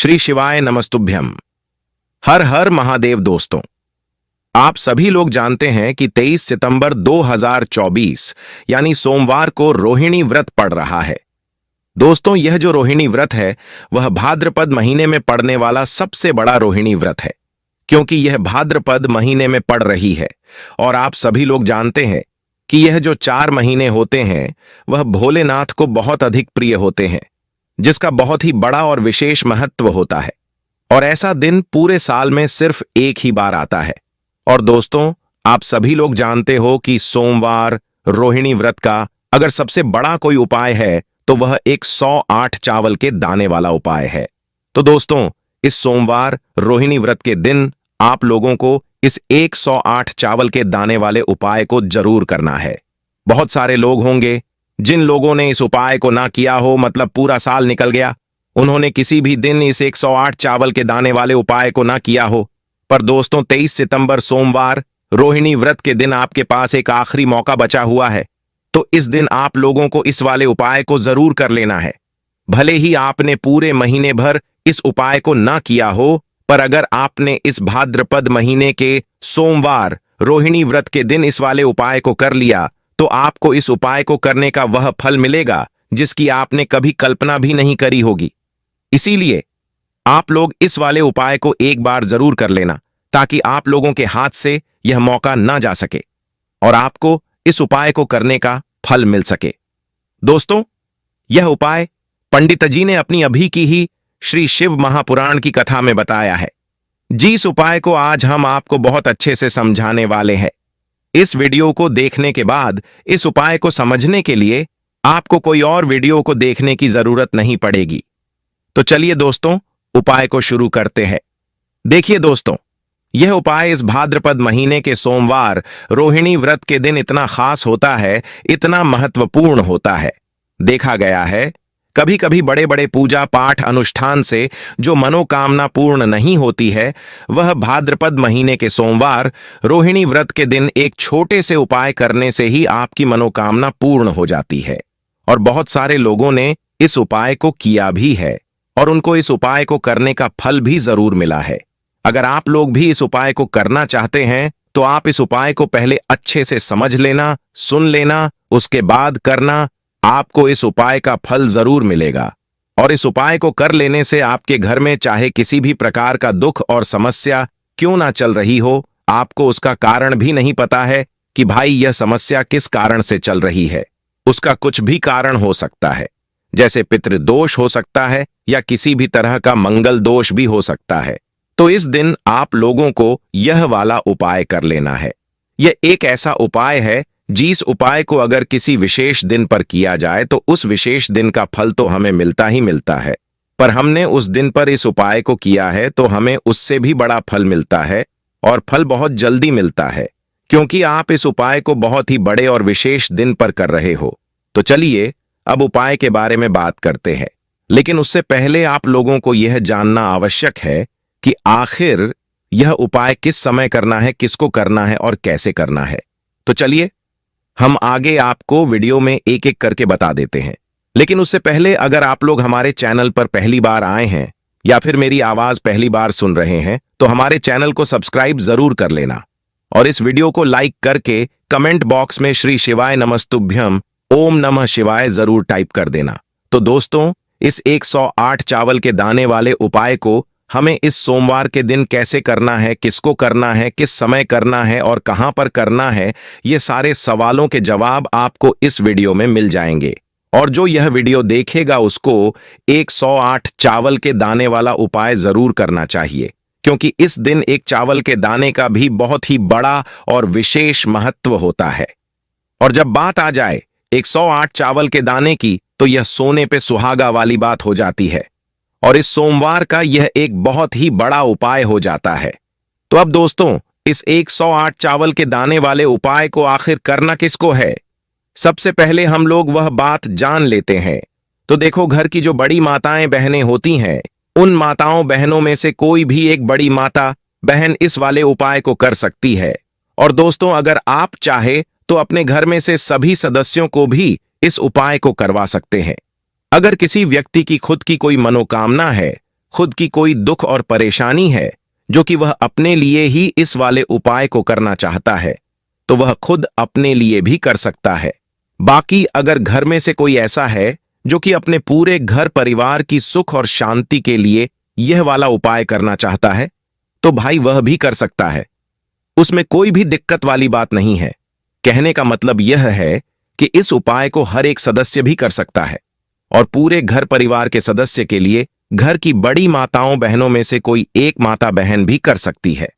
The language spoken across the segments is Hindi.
श्री शिवाय नमस्तुभ्यम। हर हर महादेव। दोस्तों, आप सभी लोग जानते हैं कि 23 सितंबर 2024 यानी सोमवार को रोहिणी व्रत पड़ रहा है। दोस्तों, यह जो रोहिणी व्रत है वह भाद्रपद महीने में पड़ने वाला सबसे बड़ा रोहिणी व्रत है, क्योंकि यह भाद्रपद महीने में पड़ रही है। और आप सभी लोग जानते हैं कि यह जो 4 महीने होते हैं वह भोलेनाथ को बहुत अधिक प्रिय होते हैं, जिसका बहुत ही बड़ा और विशेष महत्व होता है। और ऐसा दिन पूरे साल में सिर्फ एक ही बार आता है। और दोस्तों, आप सभी लोग जानते हो कि सोमवार रोहिणी व्रत का अगर सबसे बड़ा कोई उपाय है तो वह एक 108 चावल के दाने वाला उपाय है। तो दोस्तों, इस सोमवार रोहिणी व्रत के दिन आप लोगों को इस 108 चावल के दाने वाले उपाय को जरूर करना है। बहुत सारे लोग होंगे जिन लोगों ने इस उपाय को ना किया हो, मतलब पूरा साल निकल गया, उन्होंने किसी भी दिन इस 108 चावल के दाने वाले उपाय को ना किया हो। पर दोस्तों, 23 सितंबर सोमवार रोहिणी व्रत के दिन आपके पास एक आखिरी मौका बचा हुआ है। तो इस दिन आप लोगों को इस वाले उपाय को जरूर कर लेना है। भले ही आपने पूरे महीने भर इस उपाय को ना किया हो, पर अगर आपने इस भाद्रपद महीने के सोमवार रोहिणी व्रत के दिन इस वाले उपाय को कर लिया तो आपको इस उपाय को करने का वह फल मिलेगा जिसकी आपने कभी कल्पना भी नहीं करी होगी। इसीलिए आप लोग इस वाले उपाय को एक बार जरूर कर लेना, ताकि आप लोगों के हाथ से यह मौका ना जा सके और आपको इस उपाय को करने का फल मिल सके। दोस्तों, यह उपाय पंडित जी ने अपनी अभी की ही श्री शिव महापुराण की कथा में बताया है। जिस उपाय को आज हम आपको बहुत अच्छे से समझाने वाले हैं। इस वीडियो को देखने के बाद इस उपाय को समझने के लिए आपको कोई और वीडियो को देखने की जरूरत नहीं पड़ेगी। तो चलिए दोस्तों, उपाय को शुरू करते हैं। देखिए दोस्तों, यह उपाय इस भाद्रपद महीने के सोमवार रोहिणी व्रत के दिन इतना खास होता है, इतना महत्वपूर्ण होता है। देखा गया है कभी कभी बड़े बड़े पूजा पाठ अनुष्ठान से जो मनोकामना पूर्ण नहीं होती है, वह भाद्रपद महीने के सोमवार रोहिणी व्रत के दिन एक छोटे से उपाय करने से ही आपकी मनोकामना पूर्ण हो जाती है। और बहुत सारे लोगों ने इस उपाय को किया भी है और उनको इस उपाय को करने का फल भी जरूर मिला है। अगर आप लोग भी इस उपाय को करना चाहते हैं तो आप इस उपाय को पहले अच्छे से समझ लेना, सुन लेना, उसके बाद करना। आपको इस उपाय का फल जरूर मिलेगा। और इस उपाय को कर लेने से आपके घर में चाहे किसी भी प्रकार का दुख और समस्या क्यों ना चल रही हो, आपको उसका कारण भी नहीं पता है कि भाई यह समस्या किस कारण से चल रही है। उसका कुछ भी कारण हो सकता है, जैसे पितृदोष हो सकता है या किसी भी तरह का मंगल दोष भी हो सकता है। तो इस दिन आप लोगों को यह वाला उपाय कर लेना है। यह एक ऐसा उपाय है जिस उपाय को अगर किसी विशेष दिन पर किया जाए तो उस विशेष दिन का फल तो हमें मिलता ही मिलता है, पर हमने उस दिन पर इस उपाय को किया है तो हमें उससे भी बड़ा फल मिलता है। और फल बहुत जल्दी मिलता है, क्योंकि आप इस उपाय को बहुत ही बड़े और विशेष दिन पर कर रहे हो। तो चलिए अब उपाय के बारे में बात करते हैं। लेकिन उससे पहले आप लोगों को यह जानना आवश्यक है कि आखिर यह उपाय किस समय करना है, किसको करना है और कैसे करना है। तो चलिए हम आगे आपको वीडियो में एक एक करके बता देते हैं। लेकिन उससे पहले अगर आप लोग हमारे चैनल पर पहली बार आए हैं या फिर मेरी आवाज पहली बार सुन रहे हैं तो हमारे चैनल को सब्सक्राइब जरूर कर लेना और इस वीडियो को लाइक करके कमेंट बॉक्स में श्री शिवाय नमस्तुभ्यम ओम नमः शिवाय जरूर टाइप कर देना। तो दोस्तों, इस 108 चावल के दाने वाले उपाय को हमें इस सोमवार के दिन कैसे करना है, किसको करना है, किस समय करना है और कहां पर करना है, ये सारे सवालों के जवाब आपको इस वीडियो में मिल जाएंगे। और जो यह वीडियो देखेगा उसको 108 चावल के दाने वाला उपाय जरूर करना चाहिए, क्योंकि इस दिन एक चावल के दाने का भी बहुत ही बड़ा और विशेष महत्व होता है। और जब बात आ जाए 108 चावल के दाने की तो यह सोने पे सुहागा वाली बात हो जाती है और इस सोमवार का यह एक बहुत ही बड़ा उपाय हो जाता है। तो अब दोस्तों, इस 108 चावल के दाने वाले उपाय को आखिर करना किसको है, सबसे पहले हम लोग वह बात जान लेते हैं। तो देखो, घर की जो बड़ी माताएं बहनें होती हैं, उन माताओं बहनों में से कोई भी एक बड़ी माता बहन इस वाले उपाय को कर सकती है। और दोस्तों, अगर आप चाहे तो अपने घर में से सभी सदस्यों को भी इस उपाय को करवा सकते हैं। अगर किसी व्यक्ति की खुद की कोई मनोकामना है खुद की कोई दुख और परेशानी है जो कि वह अपने लिए ही इस वाले उपाय को करना चाहता है, तो वह खुद अपने लिए भी कर सकता है। बाकी अगर घर में से कोई ऐसा है जो कि अपने पूरे घर परिवार की सुख और शांति के लिए यह वाला उपाय करना चाहता है, तो भाई वह भी कर सकता है। उसमें कोई भी दिक्कत वाली बात नहीं है। कहने का मतलब यह है कि इस उपाय को हर एक सदस्य भी कर सकता है और पूरे घर परिवार के सदस्य के लिए घर की बड़ी माताओं बहनों में से कोई एक माता बहन भी कर सकती है।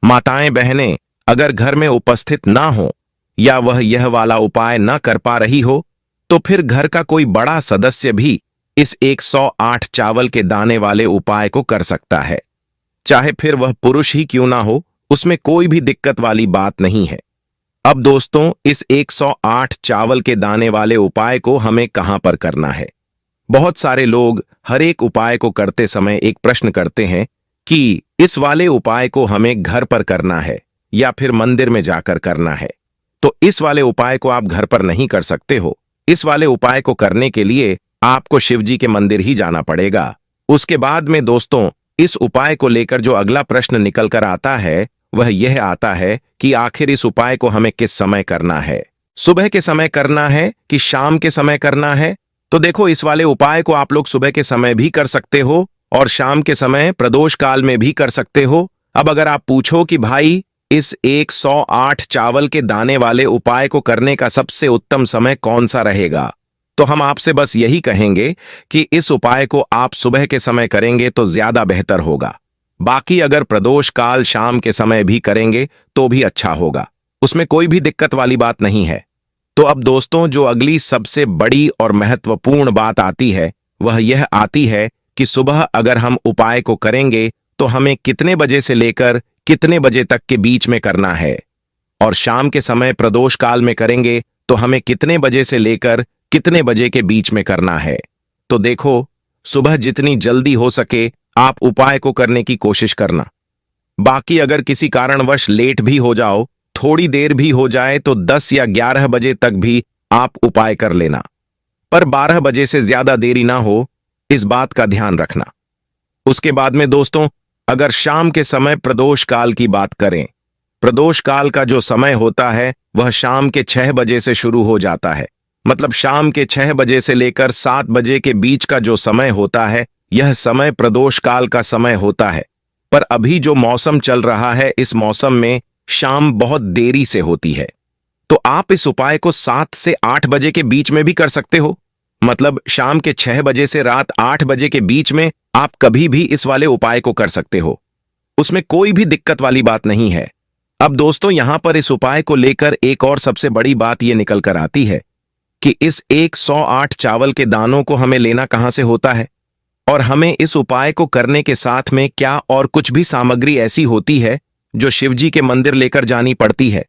माताएं बहनें अगर घर में उपस्थित ना हो या वह यह वाला उपाय न कर पा रही हो, तो फिर घर का कोई बड़ा सदस्य भी इस 108 चावल के दाने वाले उपाय को कर सकता है। चाहे फिर वह पुरुष ही क्यों ना हो, उसमें कोई भी दिक्कत वाली बात नहीं है। अब दोस्तों, इस 108 चावल के दाने वाले उपाय को हमें कहां पर करना है? बहुत सारे लोग हर एक उपाय को करते समय एक प्रश्न करते हैं कि इस वाले उपाय को हमें घर पर करना है या फिर मंदिर में जाकर करना है। तो इस वाले उपाय को आप घर पर नहीं कर सकते हो। इस वाले उपाय को करने के लिए आपको शिवजी के मंदिर ही जाना पड़ेगा। उसके बाद में दोस्तों, इस उपाय को लेकर जो अगला प्रश्न निकल कर आता है वह यह आता है कि आखिर इस उपाय को हमें किस समय करना है? सुबह के समय करना है कि शाम के समय करना है? तो देखो, इस वाले उपाय को आप लोग सुबह के समय भी कर सकते हो और शाम के समय प्रदोष काल में भी कर सकते हो। अब अगर आप पूछो कि भाई इस 108 चावल के दाने वाले उपाय को करने का सबसे उत्तम समय कौन सा रहेगा, तो हम आपसे बस यही कहेंगे कि इस उपाय को आप सुबह के समय करेंगे तो ज्यादा बेहतर होगा। बाकी अगर प्रदोष काल शाम के समय भी करेंगे तो भी अच्छा होगा, उसमें कोई भी दिक्कत वाली बात नहीं है। तो अब दोस्तों, जो अगली सबसे बड़ी और महत्वपूर्ण बात आती है वह यह आती है कि सुबह अगर हम उपाय को करेंगे तो हमें कितने बजे से लेकर कितने बजे तक के बीच में करना है, और शाम के समय प्रदोष काल में करेंगे तो हमें कितने बजे से लेकर कितने बजे के बीच में करना है। तो देखो, सुबह जितनी जल्दी हो सके आप उपाय को करने की कोशिश करना। बाकी अगर किसी कारणवश लेट भी हो जाओ, थोड़ी देर भी हो जाए, तो 10 या 11 बजे तक भी आप उपाय कर लेना, पर 12 बजे से ज्यादा देरी ना हो, इस बात का ध्यान रखना। उसके बाद में दोस्तों, अगर शाम के समय प्रदोष काल की बात करें, प्रदोष काल का जो समय होता है वह शाम के 6 बजे से शुरू हो जाता है। मतलब शाम के 6 बजे से लेकर 7 बजे के बीच का जो समय होता है, यह समय प्रदोष काल का समय होता है। पर अभी जो मौसम चल रहा है, इस मौसम में शाम बहुत देरी से होती है, तो आप इस उपाय को 7 से 8 बजे के बीच में भी कर सकते हो। मतलब शाम के 6 बजे से रात 8 बजे के बीच में आप कभी भी इस वाले उपाय को कर सकते हो, उसमें कोई भी दिक्कत वाली बात नहीं है। अब दोस्तों, यहां पर इस उपाय को लेकर एक और सबसे बड़ी बात यह निकल कर आती है कि इस 108 चावल के दानों को हमें लेना कहां से होता है, और हमें इस उपाय को करने के साथ में क्या और कुछ भी सामग्री ऐसी होती है जो शिवजी के मंदिर लेकर जानी पड़ती है।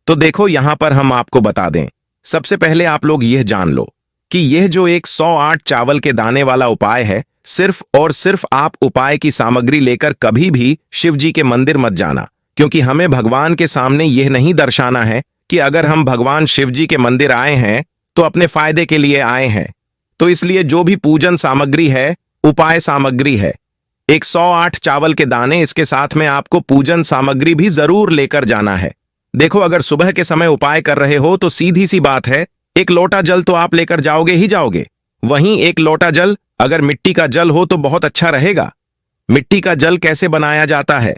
तो देखो, यहां पर हम आपको बता दें। सबसे पहले आप लोग यह जान लो कि यह जो 108 चावल के दाने वाला उपाय है, सिर्फ और सिर्फ आप उपाय की सामग्री लेकर कभी भी शिवजी के मंदिर मत जाना, क्योंकि हमें भगवान के सामने यह नहीं दर्शाना है कि अगर हम भगवान शिवजी के मंदिर आए हैं तो अपने फायदे के लिए आए हैं। तो इसलिए जो भी पूजन सामग्री है, उपाय सामग्री है, 108 चावल के दाने, इसके साथ में आपको पूजन सामग्री भी जरूर लेकर जाना है। देखो, अगर सुबह के समय उपाय कर रहे हो तो सीधी सी बात है, एक लोटा जल तो आप लेकर जाओगे ही जाओगे। वहीं एक लोटा जल अगर मिट्टी का जल हो तो बहुत अच्छा रहेगा। मिट्टी का जल कैसे बनाया जाता है?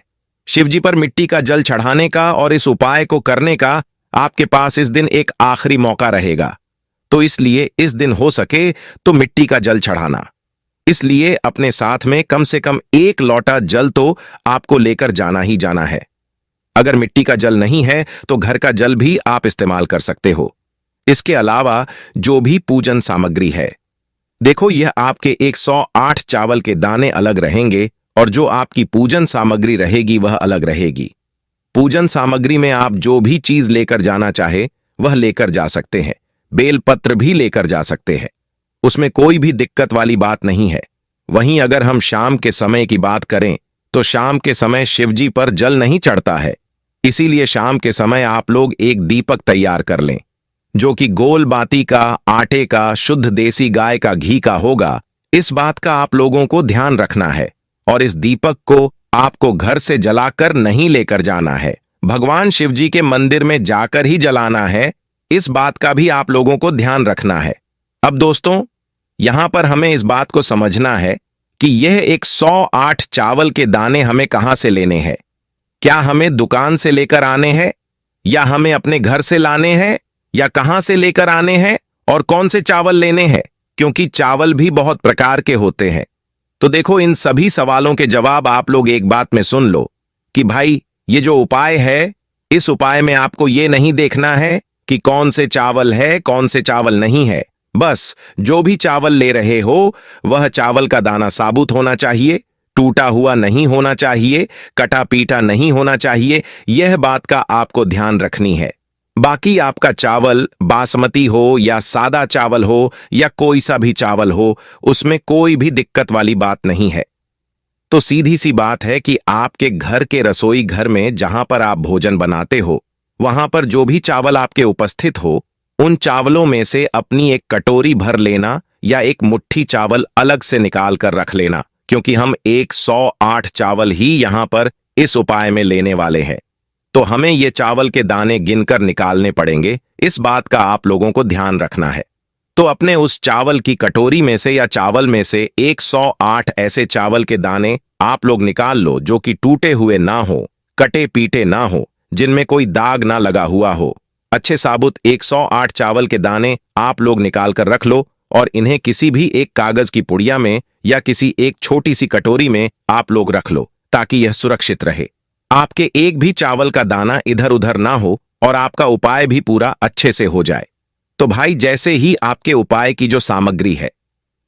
शिवजी पर मिट्टी का जल चढ़ाने का और इस उपाय को करने का आपके पास इस दिन एक आखिरी मौका रहेगा, तो इसलिए इस दिन हो सके तो मिट्टी का जल चढ़ाना। इसलिए अपने साथ में कम से कम 1 लोटा जल तो आपको लेकर जाना ही जाना है। अगर मिट्टी का जल नहीं है तो घर का जल भी आप इस्तेमाल कर सकते हो। इसके अलावा जो भी पूजन सामग्री है, देखो, यह आपके 108 चावल के दाने अलग रहेंगे और जो आपकी पूजन सामग्री रहेगी वह अलग रहेगी। पूजन सामग्री में आप जो भी चीज लेकर जाना चाहे वह लेकर जा सकते हैं। बेलपत्र भी लेकर जा सकते हैं, उसमें कोई भी दिक्कत वाली बात नहीं है। वहीं अगर हम शाम के समय की बात करें तो शाम के समय शिवजी पर जल नहीं चढ़ता है, इसीलिए शाम के समय आप लोग एक दीपक तैयार कर लें, जो कि गोल बाती का, आटे का, शुद्ध देसी गाय का घी का होगा। इस बात का आप लोगों को ध्यान रखना है। और इस दीपक को आपको घर से जलाकर नहीं लेकर जाना है, भगवान शिव जी के मंदिर में जाकर ही जलाना है। इस बात का भी आप लोगों को ध्यान रखना है। अब दोस्तों, यहां पर हमें इस बात को समझना है कि यह 108 चावल के दाने हमें कहां से लेने हैं। क्या हमें दुकान से लेकर आने हैं, या हमें अपने घर से लाने हैं, या कहां से लेकर आने हैं, और कौन से चावल लेने हैं, क्योंकि चावल भी बहुत प्रकार के होते हैं। तो देखो, इन सभी सवालों के जवाब आप लोग एक बात में सुन लो कि भाई, ये जो उपाय है, इस उपाय में आपको ये नहीं देखना है कि कौन से चावल है, कौन से चावल नहीं है। बस जो भी चावल ले रहे हो, वह चावल का दाना साबुत होना चाहिए, टूटा हुआ नहीं होना चाहिए, कटा पीटा नहीं होना चाहिए। यह बात का आपको ध्यान रखनी है। बाकी आपका चावल बासमती हो या सादा चावल हो या कोई सा भी चावल हो, उसमें कोई भी दिक्कत वाली बात नहीं है। तो सीधी सी बात है कि आपके घर के रसोई घर में जहां पर आप भोजन बनाते हो, वहां पर जो भी चावल आपके उपस्थित हो, उन चावलों में से अपनी एक कटोरी भर लेना या एक मुट्ठी चावल अलग से निकाल कर रख लेना, क्योंकि हम 108 चावल ही यहां पर इस उपाय में लेने वाले हैं। तो हमें ये चावल के दाने गिनकर निकालने पड़ेंगे। इस बात का आप लोगों को ध्यान रखना है। तो अपने उस चावल की कटोरी में से या चावल में से 108 ऐसे चावल के दाने आप लोग निकाल लो जो कि टूटे हुए ना हो, कटे पीटे ना हो, जिनमें कोई दाग ना लगा हुआ हो। अच्छे साबुत 108 चावल के दाने आप लोग निकाल कर रख लो और इन्हें किसी भी एक कागज की पुड़िया में या किसी एक छोटी सी कटोरी में आप लोग रख लो, ताकि यह सुरक्षित रहे। आपके एक भी चावल का दाना इधर उधर ना हो और आपका उपाय भी पूरा अच्छे से हो जाए। तो भाई, जैसे ही आपके उपाय की जो सामग्री है,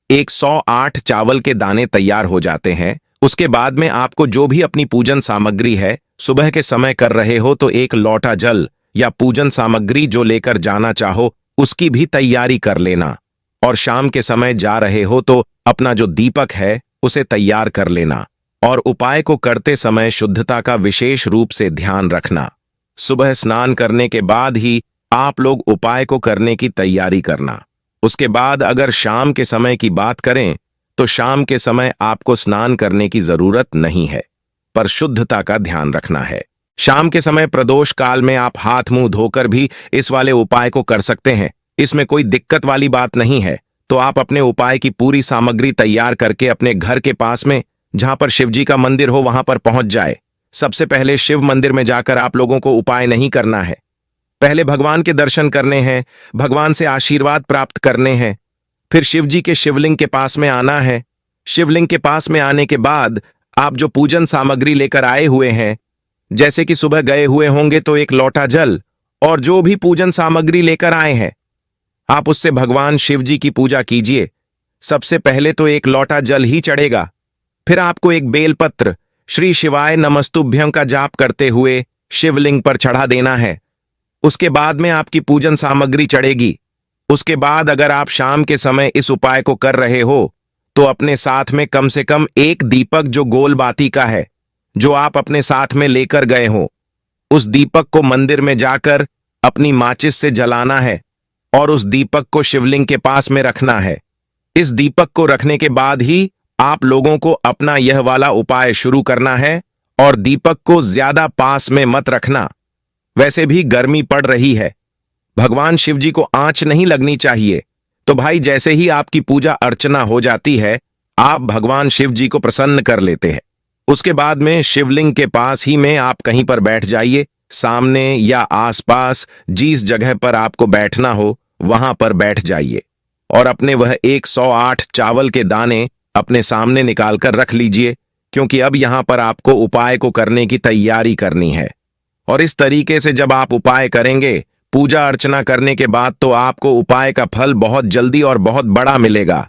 108 चावल के दाने तैयार हो जाते हैं, उसके बाद में आपको जो भी अपनी पूजन सामग्री है, सुबह के समय कर रहे हो तो एक लोटा जल या पूजन सामग्री जो लेकर जाना चाहो उसकी भी तैयारी कर लेना, और शाम के समय जा रहे हो तो अपना जो दीपक है उसे तैयार कर लेना। और उपाय को करते समय शुद्धता का विशेष रूप से ध्यान रखना। सुबह स्नान करने के बाद ही आप लोग उपाय को करने की तैयारी करना। उसके बाद अगर शाम के समय की बात करें तो शाम के समय आपको स्नान करने की जरूरत नहीं है, पर शुद्धता का ध्यान रखना है। शाम के समय प्रदोष काल में आप हाथ मुंह धोकर भी इस वाले उपाय को कर सकते हैं, इसमें कोई दिक्कत वाली बात नहीं है। तो आप अपने उपाय की पूरी सामग्री तैयार करके अपने घर के पास में जहां पर शिव जी का मंदिर हो वहां पर पहुंच जाए। सबसे पहले शिव मंदिर में जाकर आप लोगों को उपाय नहीं करना है, पहले भगवान के दर्शन करने हैं, भगवान से आशीर्वाद प्राप्त करने हैं, फिर शिव जी के शिवलिंग के पास में आना है। शिवलिंग के पास में आने के बाद आप जो पूजन सामग्री लेकर आए हुए हैं, जैसे कि सुबह गए हुए होंगे तो एक लोटा जल और जो भी पूजन सामग्री लेकर आए हैं, आप उससे भगवान शिव जी की पूजा कीजिए। सबसे पहले तो एक लोटा जल ही चढ़ेगा, फिर आपको एक बेलपत्र श्री शिवाय नमस्तुभ्यं का जाप करते हुए शिवलिंग पर चढ़ा देना है। उसके बाद में आपकी पूजन सामग्री चढ़ेगी। उसके बाद अगर आप शाम के समय इस उपाय को कर रहे हो तो अपने साथ में कम से कम एक दीपक जो गोल बाती का है, जो आप अपने साथ में लेकर गए हो, उस दीपक को मंदिर में जाकर अपनी माचिस से जलाना है और उस दीपक को शिवलिंग के पास में रखना है। इस दीपक को रखने के बाद ही आप लोगों को अपना यह वाला उपाय शुरू करना है और दीपक को ज्यादा पास में मत रखना। वैसे भी गर्मी पड़ रही है, भगवान शिव जी को आंच नहीं लगनी चाहिए। तो भाई, जैसे ही आपकी पूजा अर्चना हो जाती है, आप भगवान शिव जी को प्रसन्न कर लेते हैं। उसके बाद में शिवलिंग के पास ही में आप कहीं पर बैठ जाइए, सामने या आसपास जिस जगह पर आपको बैठना हो वहां पर बैठ जाइए और अपने वह 108 चावल के दाने अपने सामने निकाल कर रख लीजिए, क्योंकि अब यहां पर आपको उपाय को करने की तैयारी करनी है। और इस तरीके से जब आप उपाय करेंगे, पूजा अर्चना करने के बाद, तो आपको उपाय का फल बहुत जल्दी और बहुत बड़ा मिलेगा।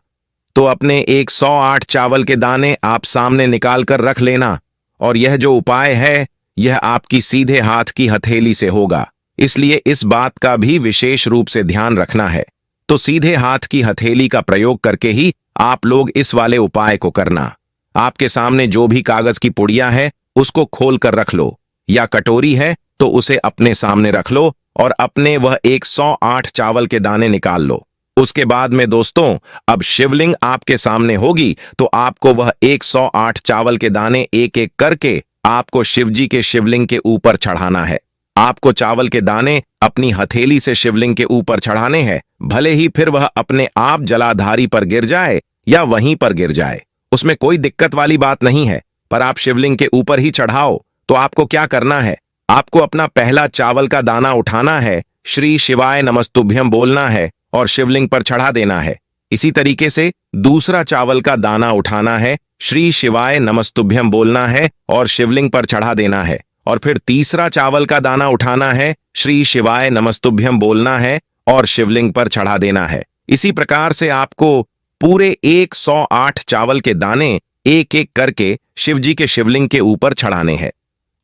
तो अपने 108 चावल के दाने आप सामने निकाल कर रख लेना, और यह जो उपाय है यह आपकी सीधे हाथ की हथेली से होगा, इसलिए इस बात का भी विशेष रूप से ध्यान रखना है। तो सीधे हाथ की हथेली का प्रयोग करके ही आप लोग इस वाले उपाय को करना। आपके सामने जो भी कागज की पुड़िया है उसको खोल कर रख लो, या कटोरी है तो उसे अपने सामने रख लो और अपने वह 108 चावल के दाने निकाल लो। उसके बाद में दोस्तों, अब शिवलिंग आपके सामने होगी तो आपको वह 108 चावल के दाने एक एक करके आपको शिवजी के शिवलिंग के ऊपर चढ़ाना है। आपको चावल के दाने अपनी हथेली से शिवलिंग के ऊपर चढ़ाने हैं, भले ही फिर वह अपने आप जलाधारी पर गिर जाए या वहीं पर गिर जाए, उसमें कोई दिक्कत वाली बात नहीं है। पर आप शिवलिंग के ऊपर ही चढ़ाओ। तो आपको क्या करना है, आपको अपना पहला चावल का दाना उठाना है, श्री शिवाय नमस्तुभ्यम बोलना है और शिवलिंग पर चढ़ा देना है। इसी तरीके से दूसरा चावल का दाना उठाना है, श्री शिवाय नमस्तुभ्यम बोलना है और शिवलिंग पर चढ़ा देना है। और फिर तीसरा चावल का दाना उठाना है, श्री शिवाय नमस्तुभ्यम बोलना है और शिवलिंग पर चढ़ा देना है। इसी प्रकार से आपको पूरे 108 चावल के दाने एक एक करके शिवजी के शिवलिंग के ऊपर चढ़ाने हैं।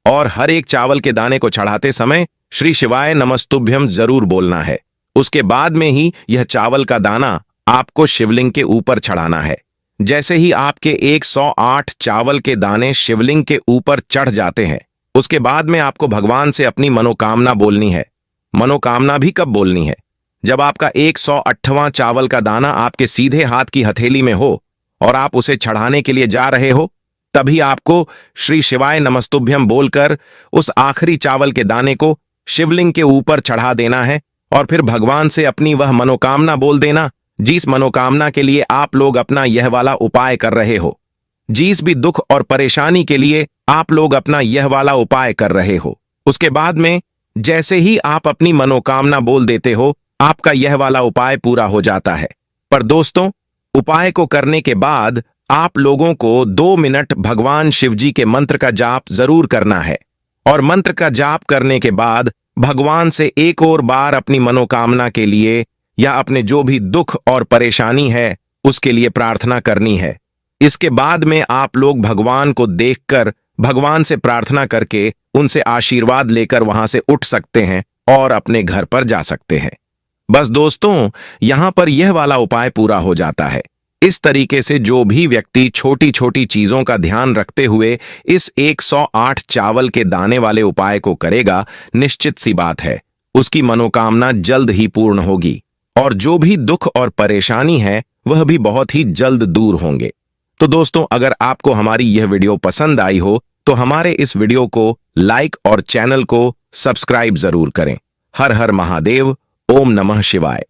और हर एक चावल के दाने को चढ़ाते समय श्री शिवाय नमस्तुभ्यम जरूर बोलना है। उसके बाद में ही यह चावल का दाना आपको शिवलिंग के ऊपर चढ़ाना है। जैसे ही आपके 108 चावल के दाने शिवलिंग के ऊपर चढ़ जाते हैं, उसके बाद में आपको भगवान से अपनी मनोकामना बोलनी है। मनोकामना भी कब बोलनी है, जब आपका 108वां चावल का दाना आपके सीधे हाथ की हथेली में हो और आप उसे चढ़ाने के लिए जा रहे हो, तभी आपको श्री शिवाय नमस्तुभ्यम बोलकर उस आखिरी चावल के दाने को शिवलिंग के ऊपर चढ़ा देना है। और फिर भगवान से अपनी वह मनोकामना बोल देना, जिस मनोकामना के लिए आप लोग अपना यह वाला उपाय कर रहे हो, जिस भी दुख और परेशानी के लिए आप लोग अपना यह वाला उपाय कर रहे हो। उसके बाद में जैसे ही आप अपनी मनोकामना बोल देते हो, आपका यह वाला उपाय पूरा हो जाता है। पर दोस्तों, उपाय को करने के बाद आप लोगों को 2 मिनट भगवान शिवजी के मंत्र का जाप जरूर करना है। और मंत्र का जाप करने के बाद भगवान से एक और बार अपनी मनोकामना के लिए या अपने जो भी दुख और परेशानी है उसके लिए प्रार्थना करनी है। इसके बाद में आप लोग भगवान को देखकर भगवान से प्रार्थना करके उनसे आशीर्वाद लेकर वहां से उठ सकते हैं और अपने घर पर जा सकते हैं। बस दोस्तों, यहां पर यह वाला उपाय पूरा हो जाता है। इस तरीके से जो भी व्यक्ति छोटी छोटी चीजों का ध्यान रखते हुए इस 108 चावल के दाने वाले उपाय को करेगा, निश्चित सी बात है उसकी मनोकामना जल्द ही पूर्ण होगी और जो भी दुख और परेशानी है वह भी बहुत ही जल्द दूर होंगे। तो दोस्तों, अगर आपको हमारी यह वीडियो पसंद आई हो तो हमारे इस वीडियो को लाइक और चैनल को सब्सक्राइब जरूर करें। हर हर महादेव। ओम नमः शिवाय।